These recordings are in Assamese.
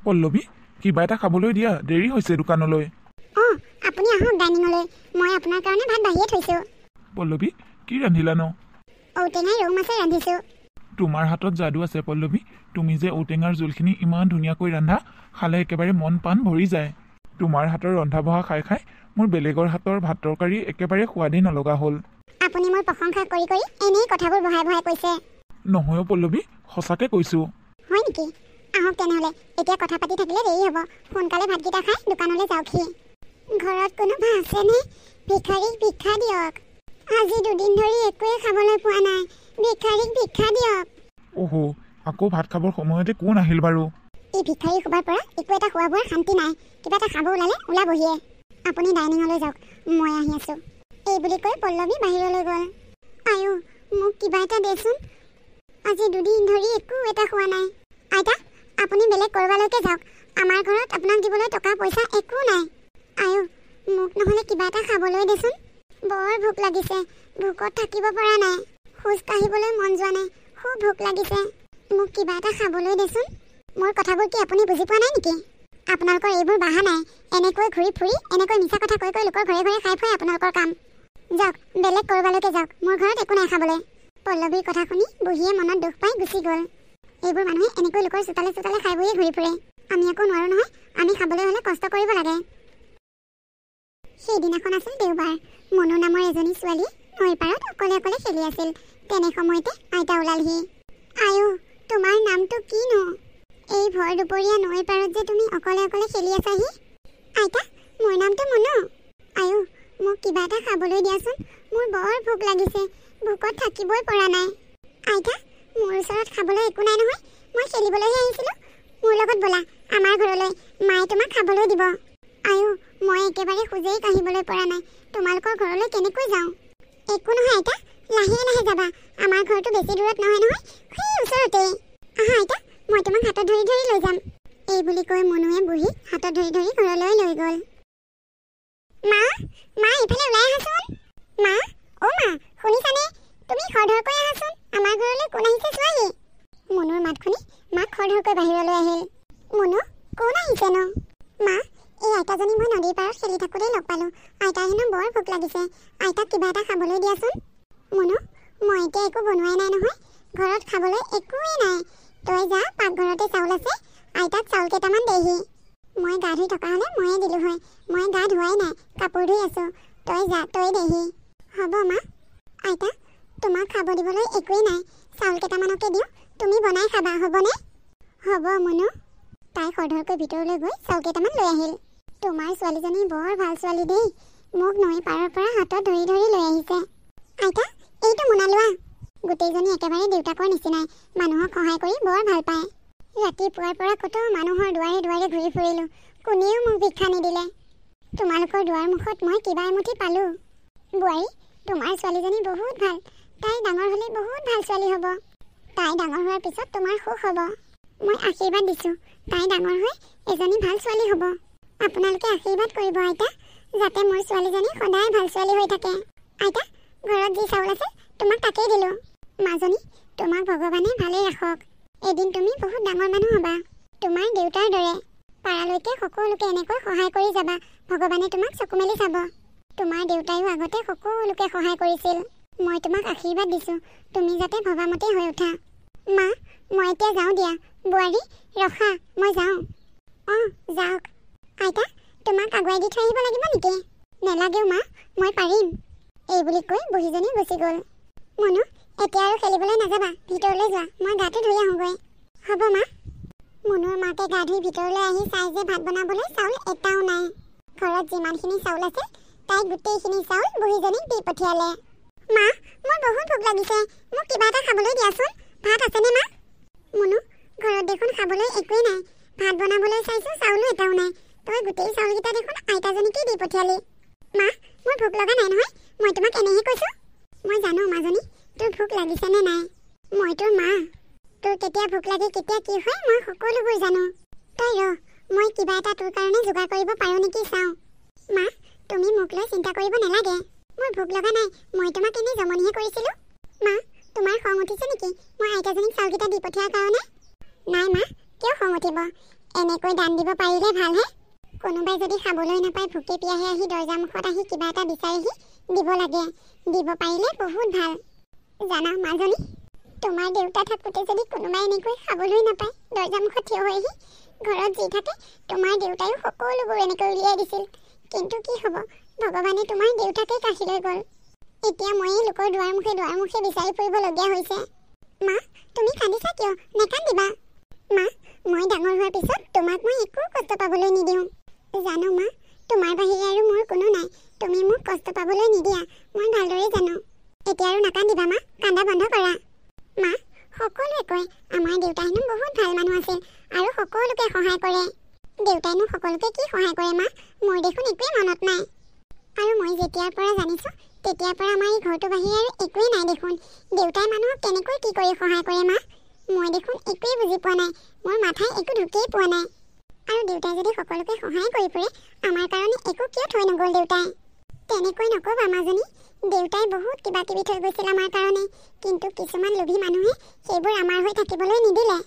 পল্লৱী কিবা এটা খাবলৈ দিয়া দেৰি হৈছে দোকানলৈ আপুনি আহক ডাইনিঙলৈ মই আপোনাৰ কাৰণে ভাত বাঢ়িয়ে থৈছো পল্লৱী কি ৰান্ধিলানো ঔটেঙাই ৰৌ মাছে ৰান্ধিছো তোমাৰ হাতত যাদু আছে পল্লৱী তুমি যে ঔটেঙাৰ জোলখিনি ইমান ধুনীয়াকৈ ৰান্ধা খালে একেবাৰে মন প্ৰাণ ভৰি যায় তোমাৰ হাতৰ ৰন্ধা বঢ়া খাই খাই মোৰ বেলেগৰ হাতৰ ভাত তৰকাৰী একেবাৰে সোৱাদেই নলগা হ'ল আপুনি মোৰ প্ৰশংসা কৰি কৰি এনেই কথাবোৰ বহাই বহাই কৈছে নহয় পল্লৱী সঁচাকৈ কৈছোঁ হয় নেকি আহক তেনেহ'লে এতিয়া কথা পাতি থাকিলে দেৰি হ'ব সোনকালে ভাতকেইটা খাই দোকানলৈ যাওকহি ঘৰত কোনোবা আছেনে ভিক্ষাৰীক ভিক্ষা দিয়ক আজি দুদিন ধৰি একোৱে খাবলৈ পোৱা নাই ভিক্ষাৰীক ভিক্ষা দিয়ক অহো আকৌ ভাত খাবৰ সময়তে কোন আহিল বাৰু এই ভিক্ষাৰী সভাৰ পৰা একো এটা খোৱা বোৱাৰ শান্তি নাই কিবা এটা খাব ওলালে ওলাবহিয়ে আপুনি ডাইনিঙলৈ যাওক মই আহি আছোঁ এই বুলি কৈ পল্লৱী বাহিৰলৈ গ'ল আয়ো মোক কিবা এটা দেচোন আজি দুদিন ধৰি একো এটা খোৱা নাই আইতা আপুনি বেলেগ ক'ৰবালৈকে যাওক আমাৰ ঘৰত আপোনাক দিবলৈ টকা পইচা একো নাই আয়ো মোক নহ'লে কিবা এটা খাবলৈ দেচোন বৰ ভোক লাগিছে ভোকত থাকিব পৰা নাই খোজ কাঢ়িবলৈ মন যোৱা নাই খুব ভোক লাগিছে মোক কিবা এটা খাবলৈ দেচোন মোৰ কথাবোৰ কি আপুনি বুজি পোৱা নাই নেকি আপোনালোকৰ এইবোৰ বাহা নাই এনেকৈ ঘূৰি ফুৰি এনেকৈ মিছা কথা কৈ কৈ লোকৰ ঘৰে ঘৰে খাই ফুৰাই আপোনালোকৰ কাম যাওক বেলেগ ক'ৰবালৈকে যাওক মোৰ ঘৰত একো নাই খাবলৈ পল্লৱীৰ কথা শুনি বুঢ়ীয়ে মনত দুখ পাই গুচি গ'ল এইবোৰ মানুহে এনেকৈ লোকৰ চোতালে চোতালে খাই বহিয়ে ঘূৰি ফুৰে আমি একো নোৱাৰোঁ নহয় আমি খাবলৈ হ'লে কষ্ট কৰিব লাগে সেইদিনাখন আছিল দেওবাৰ মনু নামৰ এজনী ছোৱালী নৈৰ পাৰত অকলে অকলে খেলি আছিল তেনে সময়তে আইতা ওলালহি আয়ো তোমাৰ নামটো কিনো এই ভৰ দুপৰীয়া নৈৰ পাৰত যে তুমি অকলে অকলে খেলি আছাহি আইতা মোৰ নামটো মনু আয়ো মোক কিবা এটা খাবলৈ দিয়াচোন মোৰ বৰ ভোক লাগিছে ভোকত থাকিবই পৰা নাই আইতা মোৰ ওচৰত খাবলৈ একো নাই নহয় মই খেলিবলৈহে আহিছিলোঁ মোৰ লগত ব'লা আমাৰ ঘৰলৈ মায়ে তোমাক খাবলৈ দিব আয়ো মই একেবাৰে খোজেই কাঢ়িবলৈ পৰা নাই তোমালোকৰ ঘৰলৈ কেনেকৈ যাওঁ একো নহয় আইতা লাহে লাহে যাবা আমাৰ ঘৰটো বেছি দূৰত নহয় নহয় সেই ওচৰতে আহা আইতা মই তোমাক হাতত ধৰি ধৰি লৈ যাম এই বুলি কৈ মনুৱে বুঢ়ীক হাতত ধৰি ধৰি ঘৰলৈ লৈ গ'ল মা মা এইফালে ওলাই আহাচোন মা অ' মা শুনিছানে তুমি খৰধৰকৈ আহাচোন আমাৰ ঘৰলৈ কোন আহিছে চোৱাহি মনুৰ মাত শুনি মাক খৰধৰকৈ বাহিৰলৈ আহিল মনু কোন আহিছেনো মা এই আইতাজনী মই নদীৰ পাৰত খেলি থাকোঁতেই লগ পালোঁ আইতাৰ হেনো বৰ ভোক লাগিছে আইতাক কিবা এটা খাবলৈ দিয়াচোন মনু মই এতিয়া একো বনোৱাই নাই নহয় ঘৰত খাবলৈ একোৱেই নাই তই যা পাকঘৰতে চাউল আছে আইতাক চাউল কেইটামান দেহি মই গা ধুই থকা হ'লে ময়ে দিলোঁ হয় মই গা ধোৱাই নাই কাপোৰ ধুই আছোঁ তই যা তই দেহি হ'ব মা আইতা তোমাক খাব দিবলৈ একোৱেই নাই চাউল কেইটামানকে দিওঁ তুমি বনাই খাবা হ'বনে হ'ব মনু তাই খৰধৰকৈ ভিতৰলৈ গৈ চাউল কেইটামান লৈ আহিল তোমাৰ ছোৱালীজনী বৰ ভাল ছোৱালী দেই মোক নৈ পাৰৰ পৰা হাতত ধৰি ধৰি লৈ আহিছে আইতা এইটো মোনা লোৱা গোটেইজনী একেবাৰে দেউতাকৰ নিচিনাই মানুহক সহায় কৰি বৰ ভাল পায় ৰাতিপুৱাৰ পৰা কত মানুহৰ দুৱাৰে দুৱাৰে ঘূৰি ফুৰিলোঁ কোনেও মোক ভিক্ষা নিদিলে তোমালোকৰ দুৱাৰ মুখত মই কিবা এমুঠি পালোঁ বোৱাৰী তোমাৰ ছোৱালীজনী বহুত ভাল তাই ডাঙৰ হ'লে বহুত ভাল ছোৱালী হ'ব তাই ডাঙৰ হোৱাৰ পিছত তোমাৰ সুখ হ'ব মই আশীৰ্বাদ দিছোঁ তাই ডাঙৰ হৈ এজনী ভাল ছোৱালী হ'ব আপোনালোকে আশীৰ্বাদ কৰিব আইতা যাতে মোৰ ছোৱালীজনী সদায় ভাল ছোৱালী হৈ থাকে আইতা ঘৰত যি চাউল আছে তোমাক তাকেই দিলোঁ মাজনী তোমাক ভগৱানে ভালেই ৰাখক এদিন তুমি বহুত ডাঙৰ মানুহ হ'বা তোমাৰ দেউতাৰ দৰে পাৰালৈকে সকলোকে এনেকৈ সহায় কৰি যাবা ভগৱানে তোমাক চকু মেলি চাব তোমাৰ দেউতায়ো আগতে সকলোকে সহায় কৰিছিল মই তোমাক আশীৰ্বাদ দিছোঁ তুমি যাতে ভবামতে হৈ উঠা মা মই এতিয়া যাওঁ দিয়া বোৱাৰী ৰখা মই যাওঁ অঁ যাওক আইতা তোমাক আগুৱাই দি থৈ আহিব লাগিব নেকি নেলাগেও মা মই পাৰিম এই বুলি কৈ বুঢ়ীজনী গুচি গ'ল মনু এতিয়া আৰু খেলিবলৈ নাযাবা ভিতৰলৈ যোৱা মই গাটো ধুই আহোঁগৈ হ'ব মা মনুৰ মাকে গা ধুই ভিতৰলৈ আহি চাই যে ভাত বনাবলৈ চাউল এটাও নাই ঘৰত যিমানখিনি চাউল আছিল তাই গোটেইখিনি চাউল বুঢ়ীজনীক দি পঠিয়ালে মা মোৰ বহুত ভোক লাগিছে মোক কিবা এটা খাবলৈ দিয়াচোন ভাত আছেনে মা মনু ঘৰত দেখোন খাবলৈ একোৱেই নাই ভাত বনাবলৈ চাইছোঁ চাউলো এটাও নাই তই গোটেই চাউলকেইটা দেখোন আইতাজনীকেই দি পঠিয়ালি মা মোৰ ভোক লগা নাই নহয় মই তোমাক এনেহে কৈছোঁ মই জানো মাজনী তোৰ ভোক লাগিছেনে নাই মই তোৰ মা তোৰ কেতিয়া ভোক লাগে কেতিয়া কি হয় মই সকলোবোৰ জানো তই ৰ মই কিবা এটা তোৰ কাৰণে যোগাৰ কৰিব পাৰোঁ নেকি চাওঁ মা তুমি মোক লৈ চিন্তা কৰিব নালাগে মোৰ ভোক লগা নাই মই তোমাক এনেই জমনিহে কৰিছিলোঁ মা তোমাৰ খং উঠিছে নেকি মই আইতাজনীক চাউলকেইটা দি পঠিওৱাৰ কাৰণে নাই মা কিয় খং উঠিব এনেকৈ দান দিব পাৰিলে ভালহে। কোনোবাই যদি খাবলৈ নাপায় ভোকে পিয়াহে আহি দৰ্জা মুখত আহি কিবা এটা বিচাৰিহি দিব লাগে। দিব পাৰিলে বহুত ভাল। জানা মাজনী, তোমাৰ দেউতা থাকোঁতে যদি কোনোবাই এনেকৈ খাবলৈ নাপায় দৰ্জা মুখত থিয় হৈ আহি ঘৰত যি থাকে তোমাৰ দেউতায়ো সকলোবোৰ এনেকৈ উলিয়াই দিছিল। কিন্তু কি হ'ব, ভগৱানে তোমাৰ দেউতাকে কাঢ়ি লৈ গ'ল। এতিয়া ময়েই লোকৰ দুৱাৰ মুখে বিচাৰি ফুৰিবলগীয়া হৈছে। মা, তুমি কান্দিছা কিয়? নেকান্দিবা। মা, মই ডাঙৰ হোৱাৰ পিছত তোমাক মই একো কষ্ট পাবলৈ নিদিওঁ। জানো মা, তোমাৰ বাহিৰে আৰু মোৰ কোনো নাই। তুমি মোক কষ্ট পাবলৈ নিদিয়া, মই ভালদৰে জানো। এতিয়া আৰু নাকান্দিবা মা, কান্দা বন্ধ কৰা। মা, সকলোৱে কয় আমাৰ দেউতা হেনো বহুত ভাল মানুহ আছিল আৰু সকলোকে সহায় কৰে। দেউতাইনো সকলোকে কি সহায় কৰে মা? মোৰ দেখোন একোৱেই মনত নাই। আৰু মই যেতিয়াৰ পৰা জানিছোঁ তেতিয়াৰ পৰা আমাৰ এই ঘৰটোৰ বাহিৰে আৰু একোৱেই নাই দেখোন। দেউতাই মানুহক কেনেকৈ কি কৰি সহায় কৰে মা? মই দেখোন একোৱেই বুজি পোৱা নাই। মোৰ মাথাই একো ঢুকিয়েই পোৱা নাই। আৰু দেউতাই যদি সকলোকে সহায় কৰি ফুৰে, আমাৰ কাৰণে একো কিয় থৈ নগ'ল দেউতাই? তেনেকৈ নক'বা মাজনী। দেউতাই বহুত কিবা কিবি থৈ গৈছিল আমাৰ কাৰণে, কিন্তু কিছুমান লোভী মানুহে সেইবোৰ আমাৰ হৈ থাকিবলৈ নিদিলে।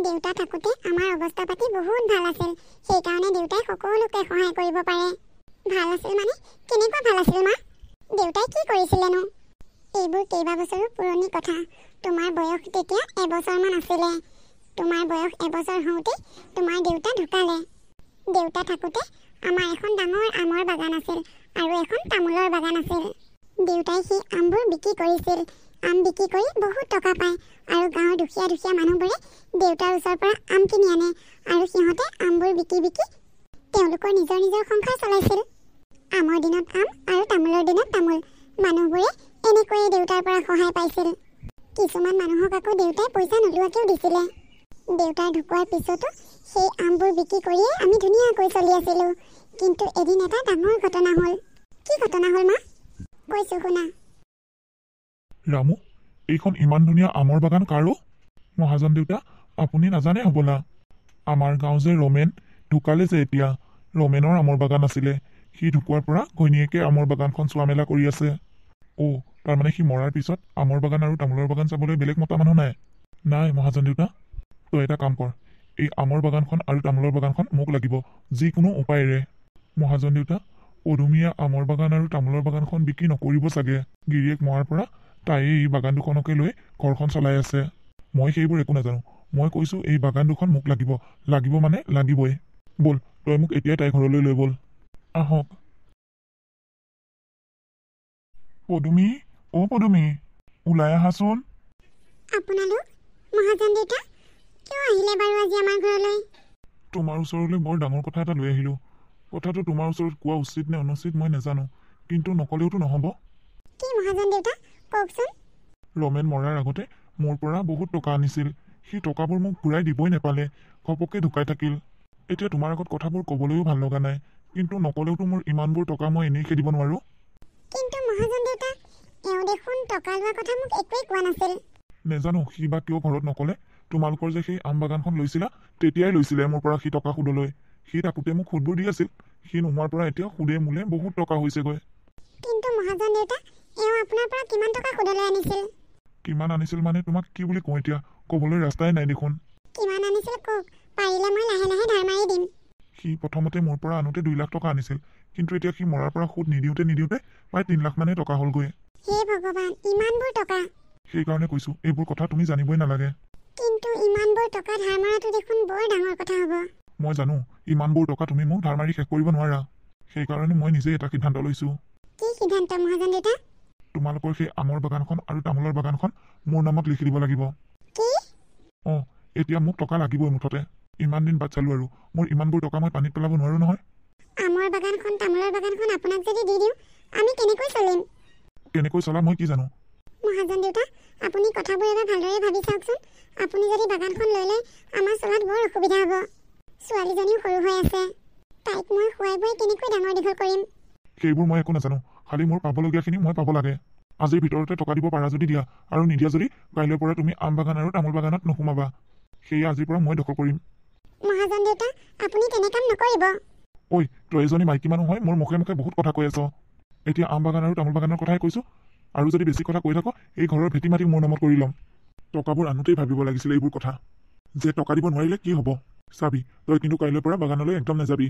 দেউতা থাকোঁতে আমাৰ অৱস্থা পাতি বহুত ভাল আছিল। সেইকাৰণে দেউতাই সকলোকে সহায় কৰিব পাৰে। ভাল আছিল মানে কেনেকুৱা ভাল আছিল মা? দেউতাই কি কৰিছিলেনো? এইবোৰ কেইবাবছৰো পুৰণি কথা। তোমাৰ বয়স তেতিয়া এবছৰমান আছিলে। তোমাৰ বয়স এবছৰ হওঁতেই তোমাৰ দেউতা ঢুকালে। দেউতা থাকোঁতে আমাৰ এখন ডাঙৰ আমৰ বাগান আছিল আৰু এখন তামোলৰ বাগান আছিল। দেউতাই সেই আমবোৰ বিক্ৰী কৰিছিল। আম বিক্ৰী কৰি বহুত টকা পায় আৰু গাঁৱৰ দুখীয়া মানুহবোৰে দেউতাৰ ওচৰৰ পৰা আম কিনি আনে আৰু সিহঁতে আমবোৰ বিকি তেওঁলোকৰ নিজৰ সংসাৰ চলাইছিল। আমৰ দিনত আম আৰু তামোলৰ দিনত তামোল। মানুহবোৰে এনেকৈয়ে দেউতাৰ পৰা সহায় পাইছিল। কিছুমান মানুহক আকৌ দেউতাই পইচা নোলোৱাকৈও দিছিলে। দেউতাৰ ঢুকোৱাৰ পিছতো সেই আমবোৰ বিক্ৰী কৰিয়ে আমি ধুনীয়াকৈ চলি আছিলোঁ। কিন্তু এদিন এটা ডাঙৰ ঘটনা হ'ল। কি ঘটনা হ'ল মা? কৈছোঁ শুনা। ৰামু, এইখন ইমান ধুনীয়া আমৰ বাগান কাৰো? মহাজন দেউতা, আপুনি নাজানে হ'বলা। আমাৰ গাঁও যে ৰমেন ঢুকালে যে এতিয়া, ৰমেনৰ আমৰ বাগান আছিলে। সি ঢুকোৱাৰ পৰা ঘৈণীয়েকে আমৰ বাগানখন চোৱা মেলা কৰি আছে। তাৰমানে সি মৰাৰ পিছত আমৰ বাগান আৰু তামোলৰ বাগান চাবলৈ বেলেগ মতা মানুহ নাই? নাই মহাজন দেউতা। তই এটা কাম কৰ, এই আমৰ বাগানখন আৰু তামোলৰ বাগানখন মোক লাগিব যিকোনো উপায়েৰে। মহাজন দেউতা, পদুমীয়ে আমৰ বাগান আৰু তামোলৰ বাগানখন বিক্ৰী নকৰিব চাগে। গিৰিয়েক মৰাৰ পৰা তাই এই বাগান দুখনকে লৈ ঘৰখন চলাই আছে। মই সেইবোৰ একো নাজানো। মই কৈছোঁ এই বাগান দুখন মোক লাগিব মানে লাগিবই। ব'ল, তই মোক এতিয়াই তাইৰ ঘৰলৈ লৈ ব'ল। আহক। পদুমী, পদুমী, ওলাই আহাচোন। আপোনালোক মহাজন দেউতা কিয় আহিলে বাৰু আজি আমাৰ ঘৰলৈ? তোমাৰ ওচৰলৈ বৰ ডাঙৰ কথা এটা লৈ আহিলোঁ। কথাটো তোমাৰ ওচৰত কোৱা উচিত নে অনুচিত মই নাজানো, কিন্তু নকলেওতো নহ'ব। কি মহাজন দেউতা, কওকচোন। ৰমেন মৰাৰ আগতে মোৰ পৰা বহুত টকা আনিছিল। সি টকাবোৰ মোক ঘূৰাই দিবই নেপালে, ঘপককৈ ঢুকাই থাকিল। এতিয়া তোমাৰ আগত কথাবোৰ ক'বলৈও ভাল লগা নাই, কিন্তু নকলেওতো মোৰ ইমানবোৰ টকা মই এনেই খেদিব নোৱাৰোঁ। কিন্তু মহাজন দেউতা, এওঁ দেখোন টকা লোৱা কথা মোক একোৱেই কোৱা নাছিল। নেজানো সি বা কিয় ঘৰত নকলে। তোমালোকৰ যে সেই আম বাগানখন লৈছিলা, তেতিয়াই লৈছিলে মোৰ পৰা সি টকা সুদলৈ। সি থাকোঁতে মোক সুদবোৰ দি আছিল। সি নোহোৱাৰ পৰা এতিয়া সুদে মূলে বহুত টকা হৈছেগৈ। কিন্তু মহাজন দেউতা, এওঁ আপোনাৰ পৰা কিমান টকা সুদলৈ আনিছিল? কিমান আনিছিল মানে তোমাক কি বুলি কওঁ এতিয়া, ক'বলৈ ৰাস্তাই নাই দেখোন। কিমান আনিছিল কওক, পাৰিলে মই লাহে লাহে ধাৰ মাৰি দিম। সি প্ৰথমতে মোৰ পৰা আনোতে 2 লাখ টকা আনিছিল, কিন্তু এতিয়া সি মৰাৰ পৰা সুদ নিদিওঁতে প্ৰায় 3 লাখ মানেই টকা হ'লগৈ। হে ভগৱান, ইমানবোৰ টকা! সেইকাৰণে কৈছোঁ এইবোৰ কথা তুমি জানিবই নালাগে। কিন্তু ইমানবোৰ টকা ধাৰ মৰাটো দেখোন বৰ ডাঙৰ কথা হ'ব। মই জানো ইমানবোৰ টকা তুমি মোক ধাৰ মাৰি শেষ কৰিব নোৱাৰা। সেইকাৰণে মই নিজেই এটা সিদ্ধান্ত লৈছোঁ। কি সিদ্ধান্ত মহাজন দেউতা? তোমালোকৰ সেই আমৰ বাগানখন আৰু তামোলৰ বাগানখন মোৰ নামত লিখি দিব লাগিব। কি? এতিয়া মোক টকা লাগিবই মুঠতে। ইমান দিন বাট চালোঁ আৰু মোৰ ইমানবোৰ টকা মই পানীত পেলাব নোৱাৰোঁ নহয়। আমৰ বাগানখন তামোলৰ বাগানখন আপোনাক যদি দি দিওঁ, আমি কেনেকৈ চলিম? কেনেকৈ চলা মই কি জানো। মহাজন দেউতা, আপুনি কথাবোৰ এবাৰ ভালদৰে ভাবি চাওকচোন। আপুনি যদি বাগানখন লৈ লয়, আমাৰ চলাত বৰ অসুবিধা হ'ব। ছোৱালীজনীও সৰু হৈ আছে। তাইক মই খুৱাই বুৱাই কেনেকৈ ডাঙৰ দীঘল কৰিম? সেইবোৰ মই একো নাজানো। খালি মোৰ পাবলগীয়াখিনি মই পাব লাগে। আজিৰ ভিতৰতে টকা দিব পাৰা যদি দিয়া, আৰু নিদিয়া যদি কাইলৈৰ পৰা তুমি আম বাগান আৰু তামোল বাগানত নোসোমাবা। সেয়ে আজিৰ পৰা মই দখল কৰিম। মহাজন দেউতা, আপুনি তেনে কাম নকৰিব। তই এজনী মাইকী মানুহ হয় মোৰ মুখে মুখে বহুত কথা কৈ আছ। এতিয়া আম বাগান আৰু তামোল বাগানৰ কথাই কৈছোঁ, আৰু যদি বেছি কথা কৈ থাক এই ঘৰৰ ভেটি মাটি মোৰ নামত কৰি ল'ম। টকাবোৰ আনোতেই ভাবিব লাগিছিলে এইবোৰ কথা, যে টকা দিব নোৱাৰিলে কি হ'ব। চাবি তই কিন্তু কাইলৈৰ পৰা বাগানলৈ একদম নাযাবি।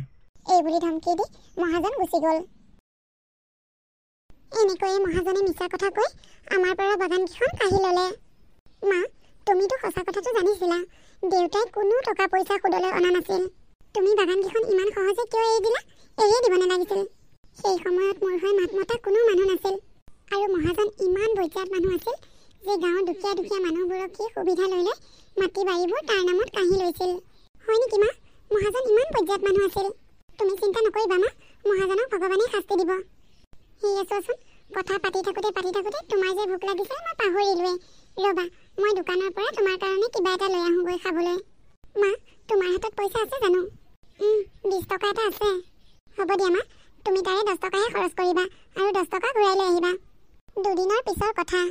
এই বুলি ধমকি দি মহাজন গুচি গ'ল। এনেকৈয়ে মহাজনে মিছা কথা কৈ আমাৰ পৰা বাগানকেইখন কাঢ়ি ল'লে। মা, তুমিতো সঁচা কথাটো জানিছিলা। দেউতাই কোনো টকা পইচা সুদলৈ অনা নাছিল। তুমি বাগানকেইখন ইমান সহজে কিয় এৰি দিলা? এৰিয়ে দিব নালাগিছিল। সেই সময়ত মোৰ হৈ মাত মতা কোনো মানুহ নাছিল। আৰু মহাজন ইমান বৈজ্ঞাত মানুহ আছিল যে গাঁৱৰ দুখীয়া দুখীয়া মানুহবোৰক সি সুবিধা লৈ লৈ মাটি বাৰীবোৰ তাৰ নামত কাঢ়ি লৈছিল। হয় নেকি মা? মহাজন ইমান বৈজ্ঞাত মানুহ আছিল। তুমি চিন্তা নকৰিবা মা, মহাজনক ভগৱানে শাস্তি দিব। সেয়ে চোৱাচোন, কথা পাতি থাকোঁতে তোমাৰ যে ভোক লাগিছে মই পাহৰিলোৱে। ৰ'বা, মই দোকানৰ পৰা তোমাৰ কাৰণে কিবা এটা লৈ আহোঁগৈ খাবলৈ। মা, তোমাৰ হাতত পইচা আছে জানো? 20 টকা এটা আছে। হ'ব দিয়া মা, তুমি তাৰে 10 টকাহে খৰচ কৰিবা আৰু 10 টকা ঘূৰাই লৈ আহিবা। দুদিনৰ পিছৰ কথা।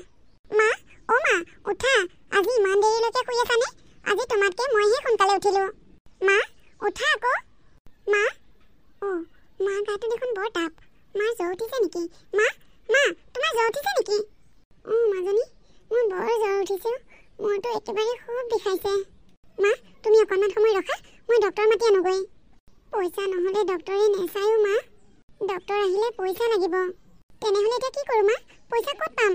মা, অ' মা, উঠা। আজি ইমান দেৰিলৈকে শুই আছানে? আজি তোমাতকৈ মইহে সোনকালে উঠিলোঁ। মা, উঠা আকৌ। মা, অ' মা গাটো দেখোন বৰ তাপ। মাৰ জ্বৰ উঠিছে নেকি? মা, তোমাৰ জ্বৰ উঠিছে নেকি? মাজনী, মোৰ বৰ জ্বৰ উঠিছে। মোৰতো একেবাৰে খুব বিষাইছে। মা, তুমি অকণমান সময় ৰখা, মই ডক্টৰ মাতি আনোগৈ। পইচা নহ'লে ডক্টৰে নেচায়ো মা। ডক্টৰ আহিলে পইচা লাগিব। তেনেহ'লে এতিয়া কি কৰোঁ মা? পইচা ক'ত পাম?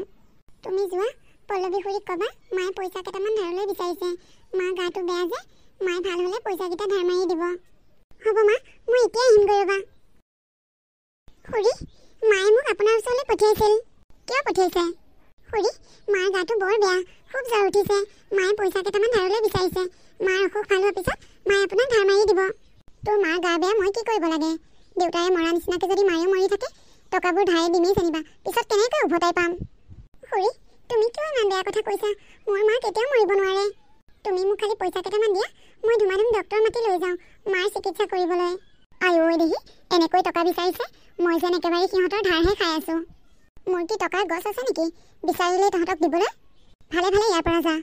তুমি যোৱা, পল্লৱী খুৰীক ক'বা মায়ে পইচা কেইটামান ধাৰলৈ বিচাৰিছে। মা গাটো বেয়া যে, মায়ে ভাল হ'লে পইচাকেইটা ধাৰ মাৰি দিব। হ'ব মা, মই এতিয়া আহিমগৈ ৰ'বা। খুৰী, মায়ে মোক আপোনাৰ ওচৰলৈ পঠিয়াইছিল। কিয় পঠিয়াইছে? খুৰী, মাৰ গাটো বৰ বেয়া, খুব জ্বৰ উঠিছে। মায়ে পইচা কেইটামান ধাৰলৈ বিচাৰিছে। মাৰ অসুখ ভাল হোৱাৰ পিছত মায়ে আপোনাক ধাৰ মাৰি দিব। তোৰ মাৰ গা বেয়া, মই কি কৰিব লাগে? দেউতাৰে মৰা নিচিনাকৈ যদি মায়েও মৰি থাকে, টকাবোৰ ধাৰে দিমেই জানিবা, পিছত কেনেকৈ উভতাই পাম? খুৰী, তুমি কিয় ইমান বেয়া কথা কৈছা? মোৰ মা কেতিয়াও মৰিব নোৱাৰে। তুমি মোক খালি পইচা কেইটামান দিয়া, মই ধুমাধুম ডক্টৰ মাতি লৈ যাওঁ মাৰ চিকিৎসা কৰিবলৈ। আই ঐ দেহি, এনেকৈ টকা বিচাৰিছে, মই যেন একেবাৰে সিহঁতৰ ধাৰহে খাই আছোঁ। মোৰ কি টকাৰ গছ আছে নেকি বিচাৰিলে তহঁতক দিবলৈ? ভালে ভালে ইয়াৰ পৰা যা।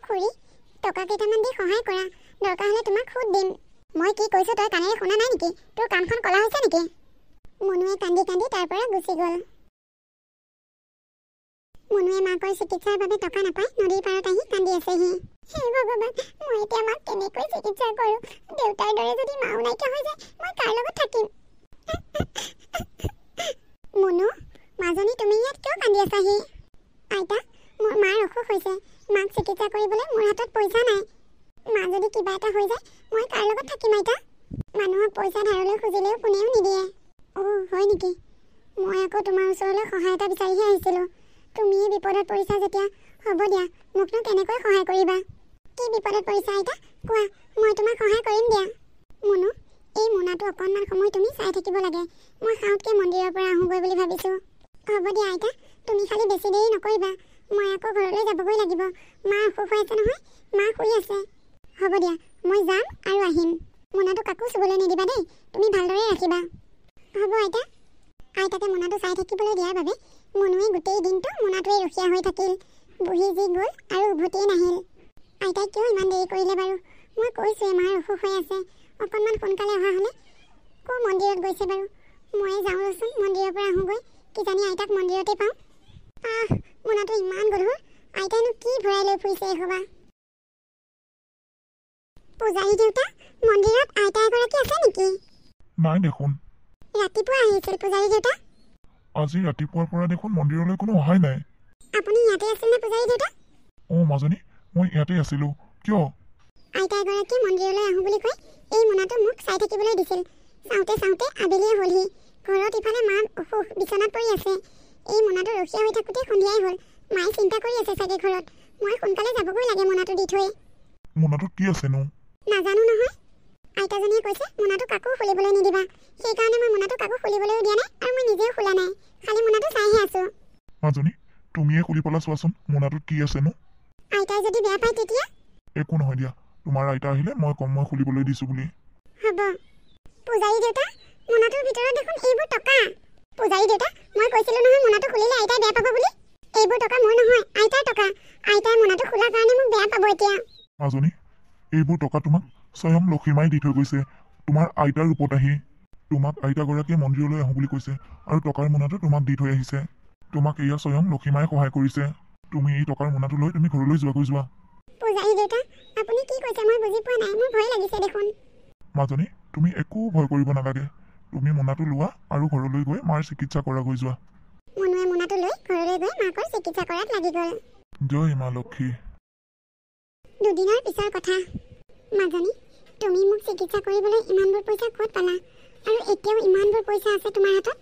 খুৰী, টকা কেইটামান দি সহায় কৰা, দৰকাৰ হ'লে তোমাক সুদ দিম। মই কি কৈছোঁ তই কাণেৰে শুনা নাই নেকি? তোৰ কাণখন কলা হৈছে নেকি? মনুৱে কান্দি কান্দি তাৰ পৰা গুচি গ'ল। মনুৱে মাকৰ চিকিৎসাৰ বাবে টকা নাপায় নদীৰ পাৰত আহি কান্দি আছেহি। হে ভগৱান, মই এতিয়া মাক কেনেকৈ চিকিৎসা কৰোঁ? দেউতাৰ দৰে যদি মাও নাইকিয়া হৈ যায়, মই কাৰ লগত থাকিম? মুনু, মাজনী তুমি ইয়াত কিয় কান্দি আছাহি? আইতা, মোৰ মাৰ অসুখ হৈছে। মাক চিকিৎসা কৰিবলৈ মোৰ হাতত পইচা নাই। মা যদি কিবা এটা হৈ যায়, মই কাৰ লগত থাকিম আইতা? মানুহক পইচা ধাৰলৈ খুজিলেও কোনেও নিদিয়ে। হয় নেকি? মই আকৌ তোমাৰ ওচৰলৈ সহায় এটা বিচাৰিহে আহিছিলোঁ। তুমিয়ে বিপদত পৰিছা যেতিয়া, হ'ব দিয়া, মোকনো কেনেকৈ সহায় কৰিবা? কি বিপদত পৰিছা আইতা? কোৱা, মই তোমাক সহায় কৰিম দিয়া। মুনু, এই মোনাটো অকণমান সময় তুমি চাই থাকিব লাগে। মই সাউতকৈ মন্দিৰৰ পৰা আহোঁগৈ বুলি ভাবিছোঁ। হ'ব দিয়া আইতা, তুমি খালি বেছি দেৰি নকৰিবা। মই আকৌ ঘৰলৈ যাবগৈ লাগিব। মা অসুখ হৈ আছে নহয়, মা শুই আছে। হ'ব দিয়া, মই যাম আৰু আহিম। মোনাটো কাকো চুবলৈ নিদিবা দেই, তুমি ভালদৰে ৰাখিবা। হ'ব আইতা। আইতাকে মোনাটো চাই থাকিবলৈ দিয়াৰ বাবে মুনুৱে গোটেই দিনটো মোনাটোৱে ৰখীয়া হৈ থাকিল। বুঢ়ী যি গ'ল আৰু উভতিয়ে নাহিল। আইতাই কিয় ইমান দেৰি কৰিলে বাৰু? মই কৈছোঁৱে মাৰ অসুখ হৈ আছে, অকণমান সোনকালে অহা হ'লে। ক'ৰ মন্দিৰত গৈছে বাৰু? ময়ে যাওঁ ৰচোন, মন্দিৰৰ পৰা আহোঁগৈ। কিজানি আইতাক মন্দিৰতে পাওঁ। মোনাটো ইমান গধুৰ, আইতাইনো কি ভৰাই লৈ ফুৰিছে এসোপা? পূজাৰী দেউতা, মন্দিৰত আইতা এগৰাকী আছে নেকি? নাই দেখোন। ৰাতিপুৱা আহিছিল পূজাৰী দেউতা। আজি ৰাতিপুৱাৰ পৰা দেখোন মন্দিৰলৈ কোনো অহাই নাই। আপুনি ইয়াতে আছিল নে পূজাৰী দেউতা? মাজনী, মই ইয়াতে আছিলোঁ। কিয়? আইতা এগৰাকীয়ে মন্দিৰলৈ আহোঁ বুলি কৈ এই মোনাটো মোক চাই থাকিবলৈ দিছিল। চাওঁতে চাওঁতে আবেলিয়ে হ'লহি। ঘৰত ইফালে মাৰ অসুখ, বিচনাত পৰি আছে। এই মোনাটো ৰখীয়া হৈ থাকোঁতে সন্ধিয়াই হ'ল। মায়ে চিন্তা কৰি আছে চাগে ঘৰত। মই সোনকালে যাবগৈ লাগে মোনাটো দি থৈ। মোনাটোত কি আছেনো? নাজানো নহয়। আইতাজনীয়ে কৈছে মোনাটো কাকো খুলিবলৈ নিদিবা। সেইকাৰণে মই মোনাটো কাকো খুলিবলৈও দিয়া নাই আৰু মই নিজেও খোলা নাই। খালি মোনাটো চাইহে আছোঁ। মাজনী, তুমিয়ে খুলি পেলাই চোৱাচোন মোনাটোত কি আছেনো। আইতাই যদি বেয়া পায় তেতিয়া? একো নহয় দিয়া, তোমাৰ আইতা আহিলে মই কম মই খুলিবলৈ দিছোঁ বুলি। হ'ব। পূজাৰী দেউতা, মোনাটোৰ ভিতৰত দেখোন এইবোৰ টকা। পূজাৰী দেউতা, মই কৈছিলোঁ নহয় মোনাটো খুলিলে আইতাই বেয়া পাব বুলি। এইবোৰ টকা মোৰ নহয়, আইতাৰ টকা। আইতাই মোনাটো খোলাৰ কাৰণে মোক বেয়া পাব এতিয়া। মাজনী, এইবোৰ টকা তোমাক স্বয়ং লক্ষীমাই দি থৈ গৈছে, তোমাৰ আইতাৰ ৰূপত আহি। তোমাক আইতাগৰাকীয়ে মন্দিৰলৈ আহোঁ বুলি কৈছে আৰু টকাৰ মোনাটো তোমাক দি থৈ আহিছে। তোমাক এয়া স্বয়ং লক্ষীমাই সহায় কৰিছে। তুমি এই টকাৰ মোনাটো লৈ তুমি ঘৰলৈ যোৱাগৈ যোৱা। পূজাৰী দেউতা, আপুনি কি কৈছে হৈছে মই বুজি পোৱা নাই, মোৰ ভয় লাগিছে দেখোন। মাজনী, তুমি একো ভয় কৰিব নালাগে। তুমি মোনাটো লোৱা আৰু ঘৰলৈ গৈ মাৰ চিকিৎসা কৰাগৈ যোৱা। মনুৱে মোনাটো লৈ ঘৰলৈ গৈ মাকৰ চিকিৎসা কৰাত লাগি গ'ল। জয় মা লক্ষী। দুদিনৰ পিছৰ কথা। মাজনী, তুমি মোক চিকিৎসা কৰিবলৈ ইমানবোৰ পইচা ক'ত পালা? আৰু এতিয়াও ইমানবোৰ পইচা আছে তোমাৰ হাতত?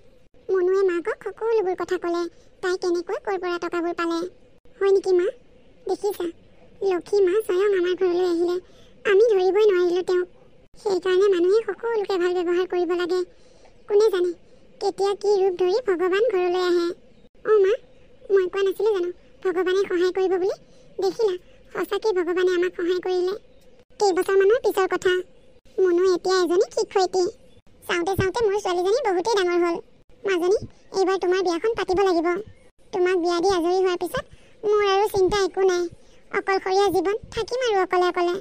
মনুৱে মাকক সকলোবোৰ কথা ক'লে, তাই কেনেকৈ ক'ৰ পৰা টকাবোৰ পালে। হয় নেকি মা? দেখিছা, লক্ষী মা স্বয়ং আমাৰ ঘৰলৈ আহিলে। আমি ধৰিবই নোৱাৰিলোঁ তেওঁক। সেইকাৰণে মানুহে সকলোকে ভাল ব্যৱহাৰ কৰিব লাগে। কোনে জানে কেতিয়া কি ৰূপ ধৰি ভগৱান ঘৰলৈ আহে। অঁ মা, মই কোৱা নাছিলোঁ জানো ভগৱানে সহায় কৰিব বুলি? দেখিলা, সঁচাকৈ ভগৱানে আমাক সহায় কৰিলে। কেইবছৰমানৰ পিছৰ কথা। মনু এতিয়া এজনী শিক্ষয়িত্ৰী। চাওঁতে চাওঁতে মোৰ ছোৱালীজনী বহুতেই ডাঙৰ হ'ল। মাজনী, এইবাৰ তোমাৰ বিয়াখন পাতিব লাগিব। তোমাক বিয়া দি আজৰি হোৱাৰ পিছত মোৰ আৰু চিন্তা একো নাই। অকলশৰীয়া জীৱন থাকিম আৰু অকলে অকলে।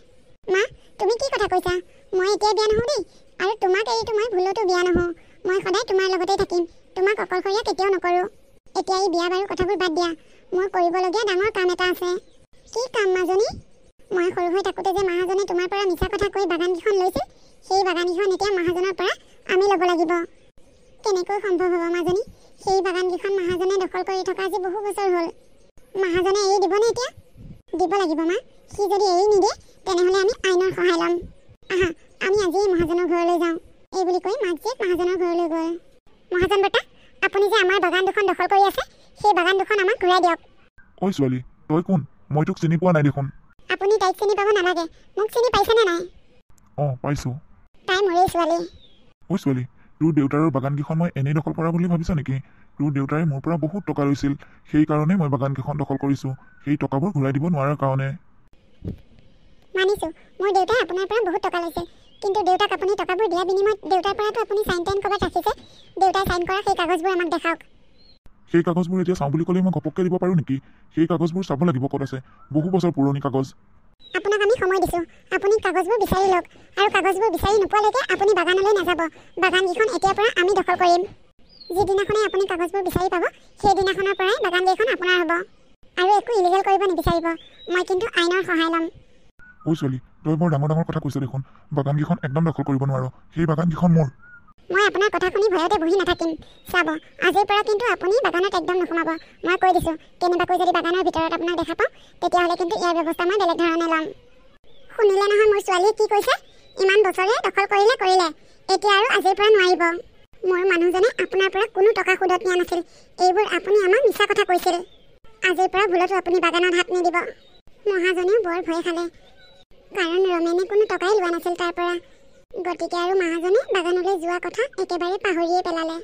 মা, তুমি কি কথা কৈছা? মই এতিয়া বিয়া নহওঁ দেই, আৰু তোমাক এৰিতো মই ভুলতো বিয়া নহওঁ। মই সদায় তোমাৰ লগতেই থাকিম, তোমাক অকলশৰীয়া কেতিয়াও নকৰোঁ। এতিয়া এই বিয়া বাৰু কথাবোৰ বাদ দিয়া, মোৰ কৰিবলগীয়া ডাঙৰ কাম এটা আছে। কি কাম মাজনী? মই সৰু হৈ থাকোঁতে যে মহাজনে তোমাৰ পৰা মিছা কথা কৈ বাগানকেইখন লৈছিল, সেই বাগানকেইখন এতিয়া মহাজনৰ পৰা আমি ল'ব লাগিব। কেনেকৈ সম্ভৱ হ'ব মাজনী? সেই বাগানকেইখন মহাজনে দখল কৰি থকা আজি বহু বছৰ হ'ল। মহাজনে এৰি দিবনে এতিয়া? দিব লাগিব মা। সি যদি এৰি নিদিয়ে তেনেহ'লে আমি আইনৰ সহায় ল'ম। আহা, আমি আজিয়েই মহাজনৰ ঘৰলৈ যাওঁ। এই বুলি কৈ মাক জীয়েক মহাজনৰ ঘৰলৈ গ'ল। মহাজন বৰ্তা, আপুনি যে আমাৰ বাগান দুখন দখল কৰি আছে, সেই বাগান দুখন আমাক ঘূৰাই দিয়ক। ঐ ছোৱালী, তই কোন? মই তোক চিনি পোৱা নাই দেখোন। আপুনি তাইক চিনি পাব নালাগে। মোক চিনি পাইছেনে নাই? অঁ, পাইছোঁ। তাই মোৰেই ছোৱালী। ঐ ছোৱালী, তোৰ দেউতাৰৰ বাগানকেইখন মই এনেই দখল কৰা বুলি ভাবিছ নেকি? তোৰ দেউতাৰে মোৰ পৰা বহুত টকা লৈছিল, সেইকাৰণে মই বাগানকেইখন দখল কৰিছোঁ। সেই টকাবোৰ ঘূৰাই দিব নোৱাৰাৰ কাৰণে। মানিছোঁ, মোৰ দেউতাই আপোনাৰ পৰা বহুত টকা লৈছিল, কিন্তু দেউতাক আপুনি টকাবোৰ দিয়া বিনিময়ত দেউতাৰ পৰাতো আপুনি চাইন টাইন ক'ৰবাত ৰাখিছে। দেউতাই চাইন কৰা সেই কাগজবোৰ আমাক দেখাওক। সেই কাগজবোৰ এতিয়া চাওঁ বুলি ক'লে মই ঘপককৈ দিব পাৰোঁ নেকি? সেই কাগজবোৰ চাব লাগিব ক'ত আছে। বহু বছৰ পুৰণি কাগজ। আপোনাক আমি সময় দিছোঁ, আপুনি কাগজবোৰ বিচাৰি লওক, আৰু কাগজবোৰ বিচাৰি নোপোৱালৈকে আপুনি বাগানলৈ নাযাব। বাগানকেইখন এতিয়াৰ পৰা আমি দখল কৰিম। যিদিনাখনে আপুনি কাগজবোৰ বিচাৰি পাব, সেইদিনাখনৰ পৰাই বাগানকেইখন আপোনাৰ হ'ব। আৰু একো ইলিগেল কৰিব নিবিচাৰিব, মই কিন্তু আইনৰ সহায় ল'ম। ঐ ছোৱালী, তই বৰ ডাঙৰ ডাঙৰ কথা কৈছ দেখোন। বাগানকেইখন একদম দখল কৰিব নোৱাৰোঁ, সেই বাগানকেইখন মোৰ। মই আপোনাৰ কথা শুনি ভয়তে বহি নাথাকিম। চাব, আজিৰ পৰা কিন্তু আপুনি বাগানত একদম নোসোমাব। মই কৈ দিছোঁ, কেনেবাকৈ যদি বাগানৰ ভিতৰত আপোনাক দেখা পাওঁ, তেতিয়াহ'লে কিন্তু ইয়াৰ ব্যৱস্থা মই বেলেগ ধৰণে ল'ম। শুনিলে নহয় মোৰ ছোৱালীয়ে কি কৈছে? ইমান বছৰে দখল কৰিলে, এতিয়া আৰু আজিৰ পৰা নোৱাৰিব। মোৰ মানুহজনে আপোনাৰ পৰা কোনো টকা সুদত নিয়া নাছিল। এইবোৰ আপুনি আমাক মিছা কথা কৈছিল। আজিৰ পৰা ভুলতো আপুনি বাগানত হাত নিদিব। মহাজনেও বৰ ভয় খালে, কাৰণ ৰমেনে কোনো টকাই লোৱা নাছিল তাৰ পৰা। গতিকে আৰু মহাজনে বাগানলৈ যোৱা কথা একেবাৰে পাহৰিয়ে পেলালে।